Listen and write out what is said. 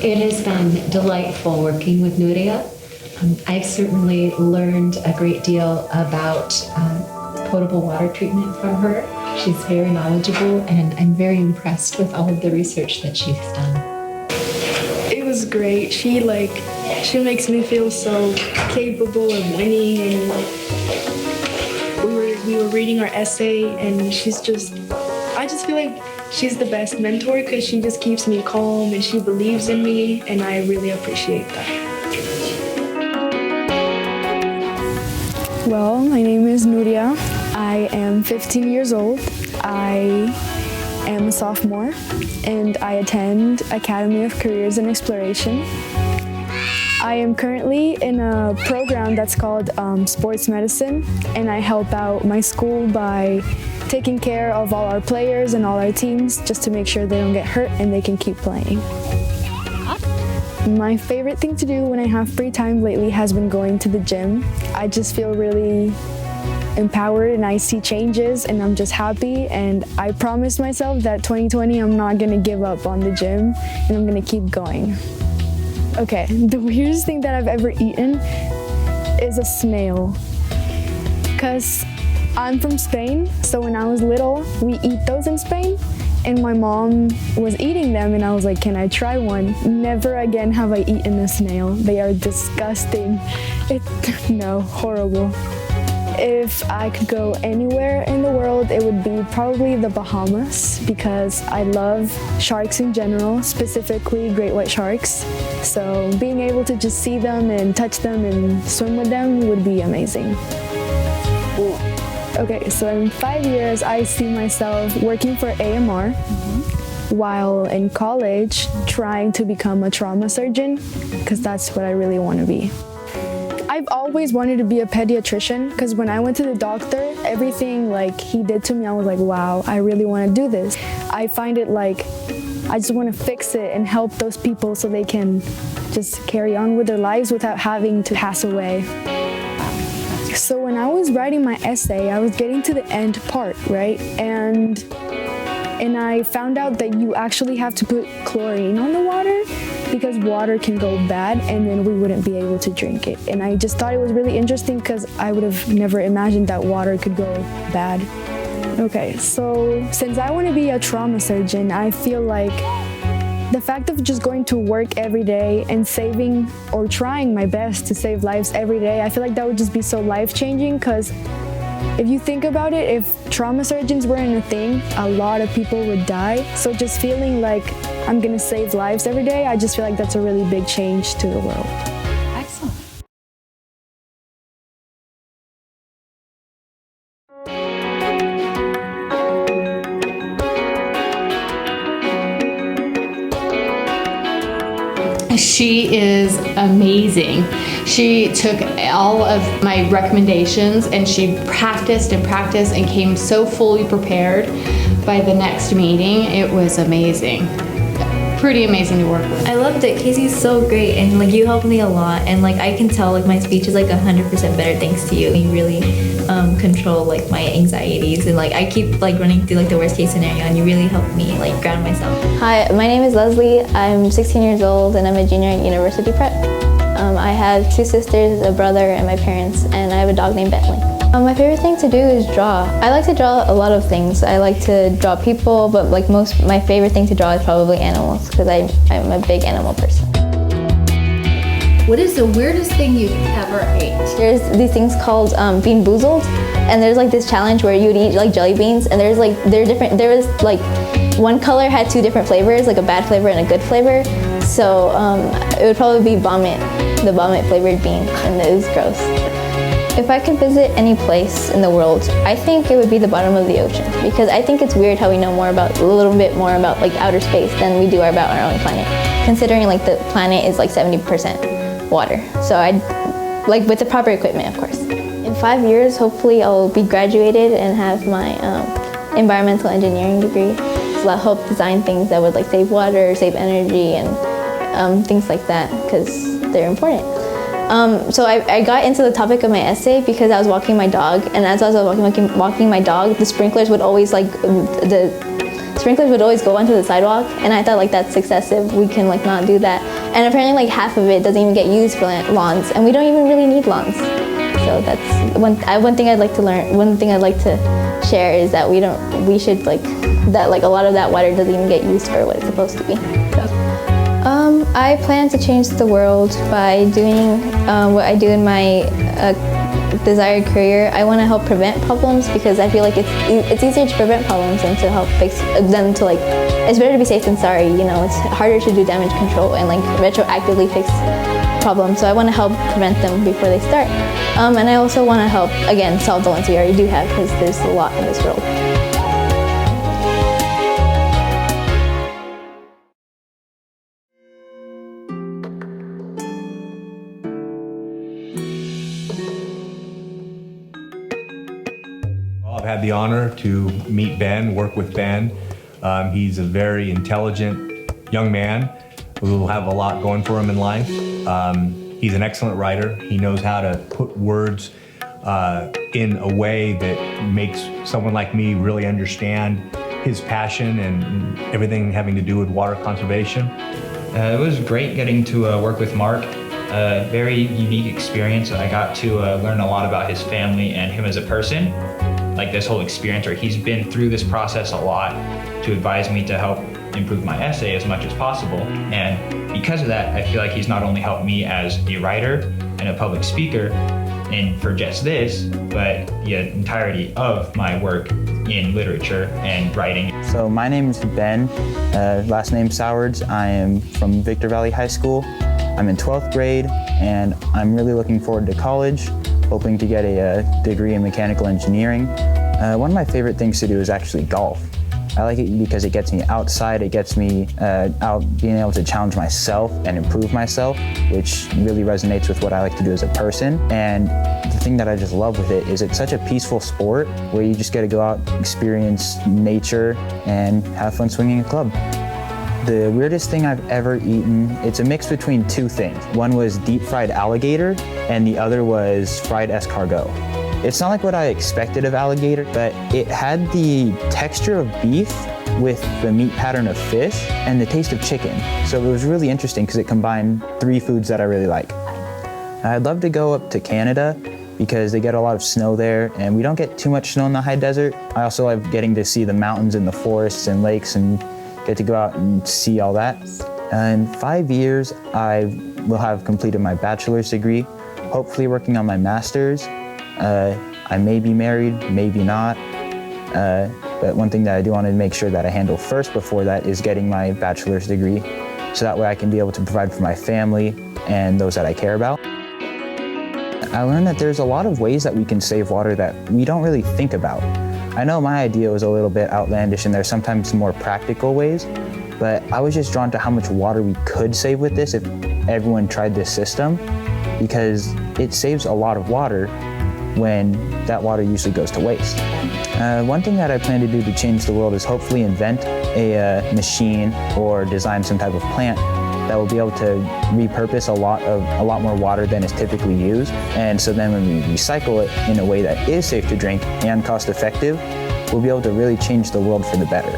It has been delightful working with Nuria. I've certainly learned a great deal about potable water treatment from her. She's very knowledgeable, and I'm very impressed with all of the research that she's done. It was great. She makes me feel so capable of winning, and we were reading our essay, and I just feel like she's the best mentor because she just keeps me calm and she believes in me, and I really appreciate that. Well, my name is Nuria. I am 15 years old. I am a sophomore, and I attend Academy of Careers and Exploration. I am currently in a program that's called Sports Medicine, and I help out my school by taking care of all our players and all our teams just to make sure they don't get hurt and they can keep playing. My favorite thing to do when I have free time lately has been going to the gym. I just feel really empowered and I see changes and I'm just happy, and I promised myself that 2020 I'm not gonna give up on the gym and I'm gonna keep going. Okay, the weirdest thing that I've ever eaten is a snail. Because I'm from Spain, so when I was little, we eat those in Spain, and my mom was eating them, and I was like, can I try one? Never again have I eaten a snail. They are disgusting. No, horrible. If I could go anywhere in the world, it would be probably the Bahamas, because I love sharks in general, specifically great white sharks. So being able to just see them and touch them and swim with them would be amazing. Okay, so in 5 years, I see myself working for AMR while in college trying to become a trauma surgeon, because that's what I really want to be. I've always wanted to be a pediatrician, because when I went to the doctor, everything he did to me, I was like, wow, I really want to do this. I find it I just want to fix it and help those people so they can just carry on with their lives without having to pass away. So when I was writing my essay, I was getting to the end part, right? And I found out that you actually have to put chlorine on the water, because water can go bad and then we wouldn't be able to drink it. And I just thought it was really interesting because I would have never imagined that water could go bad. Okay, so since I want to be a trauma surgeon, I feel like the fact of just going to work every day and saving or trying my best to save lives every day, I feel like that would just be so life-changing, because if you think about it, if trauma surgeons weren't a thing, a lot of people would die. So just feeling like I'm gonna save lives every day, I just feel like that's a really big change to the world. Excellent. She is amazing. She took all of my recommendations and she practiced and practiced and came so fully prepared by the next meeting. It was amazing. Pretty amazing to work with. I loved it. Casey's so great, and you helped me a lot, and I can tell my speech is 100% better thanks to you. You really control my anxieties, and I keep running through the worst case scenario, and you really helped me ground myself. Hi, my name is Leslie. I'm 16 years old and I'm a junior at University Prep. I have 2 sisters, a brother, and my parents, and I have a dog named Bentley. My favorite thing to do is draw. I like to draw a lot of things. I like to draw people, but my favorite thing to draw is probably animals, because I'm a big animal person. What is the weirdest thing you've ever ate? There's these things called Bean Boozled, and there's this challenge where you would eat jelly beans, and they're different. There was one color had 2 different flavors, a bad flavor and a good flavor. So it would probably be vomit, the vomit flavored bean, and it was gross. If I could visit any place in the world, I think it would be the bottom of the ocean, because I think it's weird how we know a little bit more about outer space than we do about our own planet, considering the planet is 70% water. So I'd with the proper equipment, of course. In 5 years, hopefully I'll be graduated and have my environmental engineering degree. So I'll help design things that would save water, save energy, and things like that, because they're important. So I got into the topic of my essay because I was walking my dog, and as I was walking my dog, the sprinklers would always the sprinklers would always go onto the sidewalk, and I thought like that's excessive. We can like not do that. And apparently like half of it doesn't even get used for lawns, and we don't even really need lawns. So that's one thing I'd like to learn. One thing I'd like to share is that we should like that like a lot of that water doesn't even get used for what it's supposed to be. So, I plan to change the world by doing what I do in my desired career. I want to help prevent problems because I feel like it's easier to prevent problems than to help fix than to like. It's better to be safe than sorry. You know, it's harder to do damage control and like retroactively fix problems. So I want to help prevent them before they start. And I also want to help again solve the ones we already do have because there's a lot in this world. I've had the honor to meet Ben, work with Ben. He's a very intelligent young man who will have a lot going for him in life. He's an excellent writer. He knows how to put words in a way that makes someone like me really understand his passion and everything having to do with water conservation. It was great getting to work with Mark. A very unique experience. I got to learn a lot about his family and him as a person. Like this whole experience where he's been through this process a lot to advise me to help improve my essay as much as possible. And because of that, I feel like he's not only helped me as a writer and a public speaker and for just this, but the entirety of my work in literature and writing. So my name is Ben, last name Sowards. I am from Victor Valley High School. I'm in 12th grade and I'm really looking forward to college, hoping to get a degree in mechanical engineering. One of my favorite things to do is actually golf. I like it because it gets me outside, it gets me out being able to challenge myself and improve myself, which really resonates with what I like to do as a person. And the thing that I just love with it is it's such a peaceful sport where you just get to go out, experience nature, and have fun swinging a club. The weirdest thing I've ever eaten, it's a mix between two things. One was deep fried alligator and the other was fried escargot. It's not like what I expected of alligator, but it had the texture of beef with the meat pattern of fish and the taste of chicken. So it was really interesting because it combined three foods that I really like. I'd love to go up to Canada because they get a lot of snow there and we don't get too much snow in the high desert. I also love getting to see the mountains and the forests and lakes and get to go out and see all that. In 5 years, I will have completed my bachelor's degree, hopefully working on my master's. I may be married, maybe not. But one thing that I do want to make sure that I handle first before that is getting my bachelor's degree. So that way I can be able to provide for my family and those that I care about. I learned that there's a lot of ways that we can save water that we don't really think about. I know my idea was a little bit outlandish and there's sometimes more practical ways, but I was just drawn to how much water we could save with this if everyone tried this system, because it saves a lot of water when that water usually goes to waste. One thing that I plan to do to change the world is hopefully invent a machine or design some type of plant that will be able to repurpose a lot more water than is typically used. And so then when we recycle it in a way that is safe to drink and cost effective, we'll be able to really change the world for the better.